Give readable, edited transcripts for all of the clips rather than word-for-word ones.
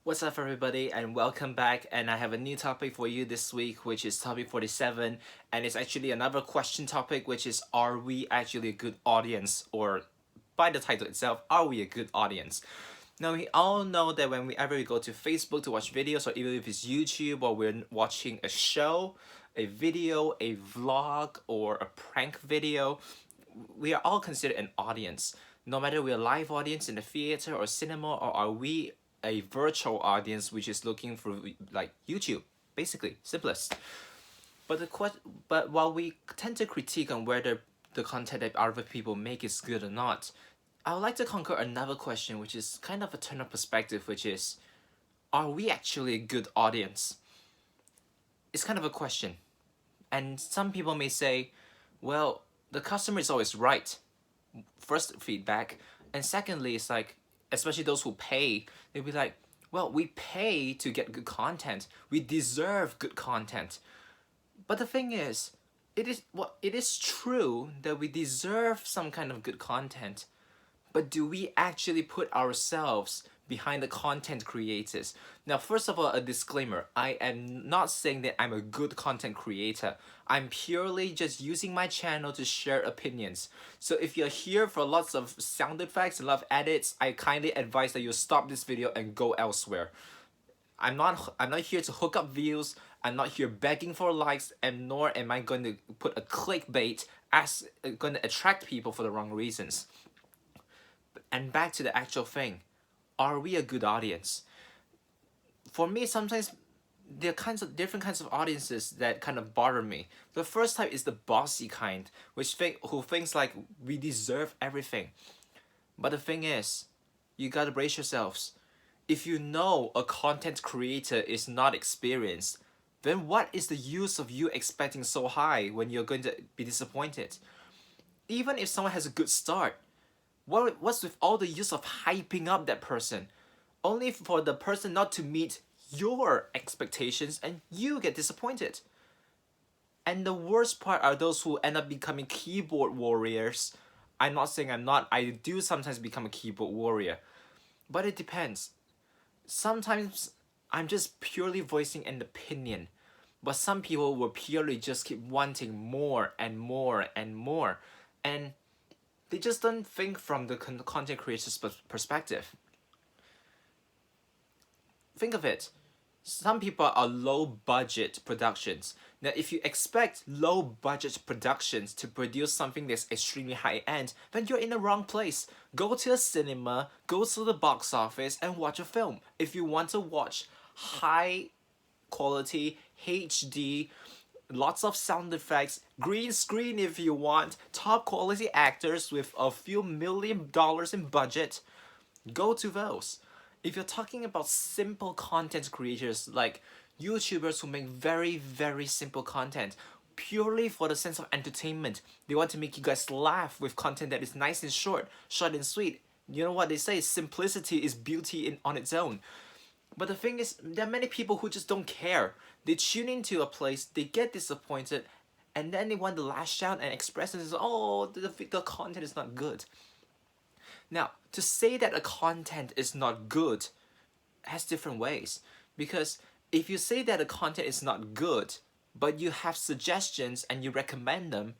What's up, everybody, and welcome back. And I have a new topic for you this week, which is topic 47. And it's actually another question topic, which is, are we actually a good audience? Or by the title itself, are we a good audience? Now, we all know that whenever we go to Facebook to watch videos, or even if it's YouTube, or we're watching a show, a video, a vlog, or a prank video, we are all considered an audience. No matter we're a live audience in the theater or cinema, or are we a virtual audience which is looking for like YouTube, basically simplest. But while we tend to critique on whether the content that other people make is good or not, I would like to conquer another question, which is kind of a turn of perspective, which is, are we actually a good audience? It's kind of a question. And some people may say, well, the customer is always right. First feedback. And secondly, it's like, especially those who pay, they'll be like, well, we pay to get good content. We deserve good content. But the thing is, it is true that we deserve some kind of good content, but do we actually put ourselves behind the content creators? Now, first of all, a disclaimer. I am not saying that I'm a good content creator. I'm purely just using my channel to share opinions. So if you're here for lots of sound effects and a lot of edits, I kindly advise that you stop this video and go elsewhere. I'm not here to hook up views. I'm not here begging for likes, and nor am I going to put a clickbait as going to attract people for the wrong reasons. And back to the actual thing, are we a good audience? For me, sometimes there are different kinds of audiences that kind of bother me. The first type is the bossy kind, who thinks like we deserve everything. But the thing is, you gotta brace yourselves. If you know a content creator is not experienced, then what is the use of you expecting so high when you're going to be disappointed? Even if someone has a good start, what's with all the use of hyping up that person, only for the person not to meet your expectations and you get disappointed? And the worst part are those who end up becoming keyboard warriors. I'm not saying I'm not. I do sometimes become a keyboard warrior, but it depends. Sometimes I'm just purely voicing an opinion, but some people will purely just keep wanting more and more and more, and they just don't think from the content creator's perspective. Think of it. Some people are low budget productions. Now, if you expect low budget productions to produce something that's extremely high end, then you're in the wrong place. Go to a cinema, go to the box office, and watch a film. If you want to watch high quality, HD, lots of sound effects, green screen if you want, top quality actors with a few $1 million in budget, go to those. If you're talking about simple content creators like YouTubers who make very, very simple content purely for the sense of entertainment, they want to make you guys laugh with content that is nice and short and sweet. You know what they say, simplicity is beauty on its own. But the thing is, there are many people who just don't care. They tune into a place, they get disappointed, and then they want to lash out and express it as, oh, the content is not good. Now, to say that a content is not good has different ways. Because if you say that a content is not good, but you have suggestions and you recommend them,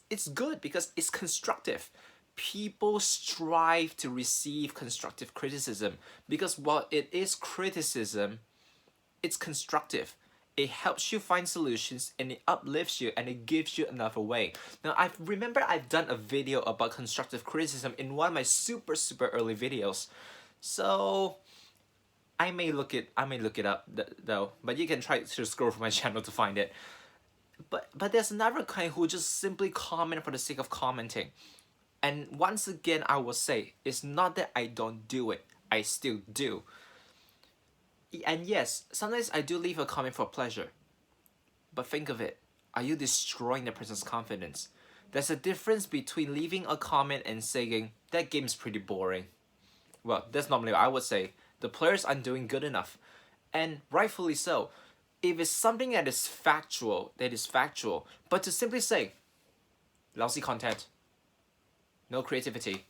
it's good because it's constructive. People strive to receive constructive criticism because while it is criticism, it's constructive. It helps you find solutions and it uplifts you and it gives you another way. Now, I remember I've done a video about constructive criticism in one of my super early videos. So I may look it up though, but you can try to scroll through my channel to find it. But there's another kind who just simply comment for the sake of commenting. And once again, I will say, it's not that I don't do it. I still do. And yes, sometimes I do leave a comment for pleasure. But think of it. Are you destroying the person's confidence? There's a difference between leaving a comment and saying, that game's pretty boring. Well, that's normally what I would say. The players aren't doing good enough. And rightfully so. If it's something that is factual, but to simply say, lousy content, no creativity.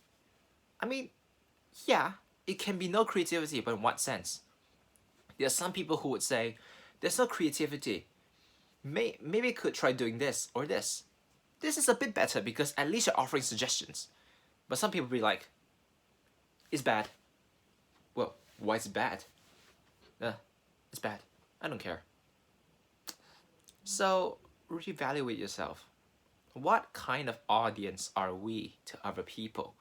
I mean, yeah, it can be no creativity, but in what sense? There are some people who would say, there's no creativity. Maybe I could try doing this or this. This is a bit better because at least you're offering suggestions. But some people be like, it's bad. Well, why is it bad? It's bad. I don't care. So, reevaluate yourself. What kind of audience are we to other people?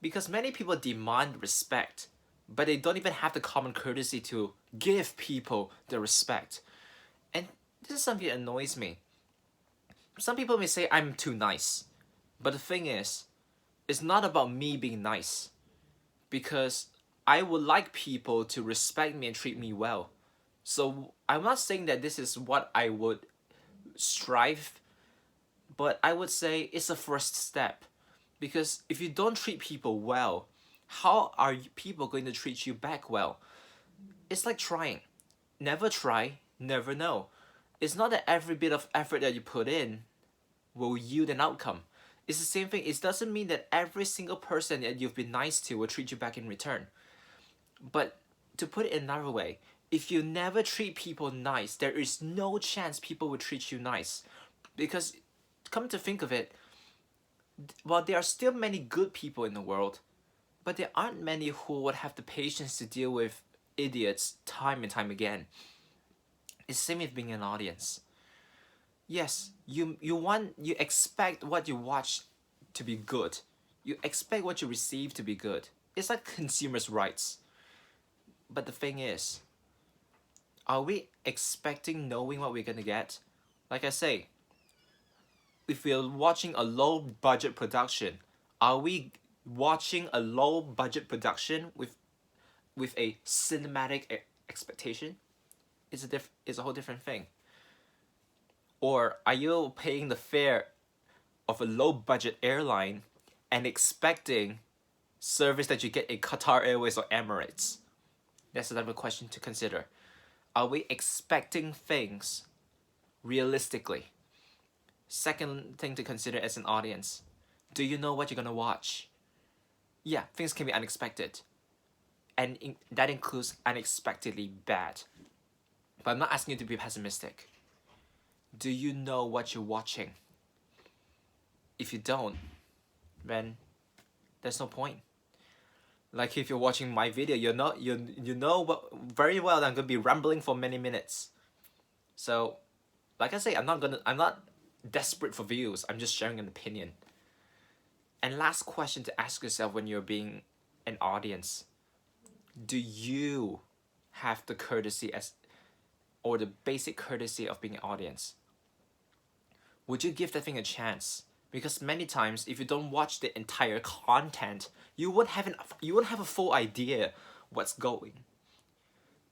Because many people demand respect, but they don't even have the common courtesy to give people the respect. And this is something that annoys me. Some people may say I'm too nice, but the thing is, it's not about me being nice, because I would like people to respect me and treat me well. So I'm not saying that this is what I would strive, but I would say it's a first step. Because if you don't treat people well, how are people going to treat you back well? It's like trying. Never try, never know. It's not that every bit of effort that you put in will yield an outcome. It's the same thing. It doesn't mean that every single person that you've been nice to will treat you back in return. But to put it another way, if you never treat people nice, there is no chance people will treat you nice. Because, come to think of it, while there are still many good people in the world, but there aren't many who would have the patience to deal with idiots time and time again. It's the same with being an audience. Yes, you expect what you watch to be good. You expect what you receive to be good. It's like consumers' rights. But the thing is, are we expecting knowing what we're gonna get? Like I say, if we're watching a low budget production, are we watching a low budget production with a cinematic expectation? It's a whole different thing. Or are you paying the fare of a low budget airline and expecting service that you get in Qatar Airways or Emirates? That's another question to consider. Are we expecting things realistically? Second thing to consider as an audience, do you know what you're gonna watch? Yeah, things can be unexpected. And that includes unexpectedly bad. But I'm not asking you to be pessimistic. Do you know what you're watching? If you don't, then there's no point. Like if you're watching my video, you know very well that I'm gonna be rambling for many minutes. So, like I say, I'm not desperate for views. I'm just sharing an opinion. And last question to ask yourself when you're being an audience: do you have the courtesy or the basic courtesy of being an audience? Would you give that thing a chance? Because many times, if you don't watch the entire content, you won't have a full idea what's going.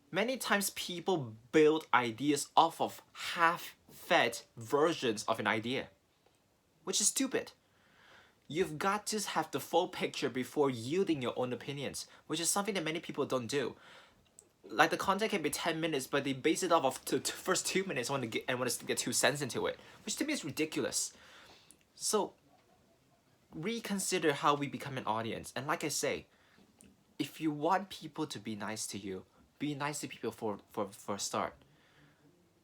Many times people build ideas off of half-fed versions of an idea, which is stupid. You've got to have the full picture before yielding your own opinions, which is something that many people don't do. Like the content can be 10 minutes, but they base it off of the first 2 minutes and want to get 2 cents into it, which to me is ridiculous. So, reconsider how we become an audience. And like I say, if you want people to be nice to you, be nice to people for a start.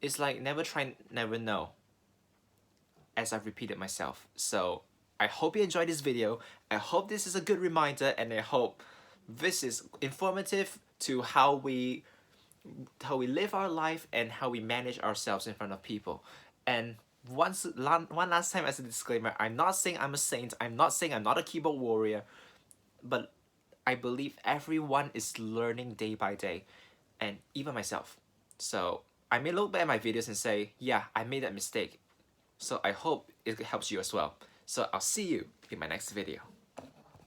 It's like never try, never know, as I've repeated myself. So, I hope you enjoyed this video. I hope this is a good reminder, and I hope this is informative to how we live our life and how we manage ourselves in front of people. And one last time as a disclaimer, I'm not saying I'm a saint. I'm not saying I'm not a keyboard warrior, but I believe everyone is learning day by day, and even myself. So I may look back at my videos and say, yeah, I made that mistake. So I hope it helps you as well. So I'll see you in my next video.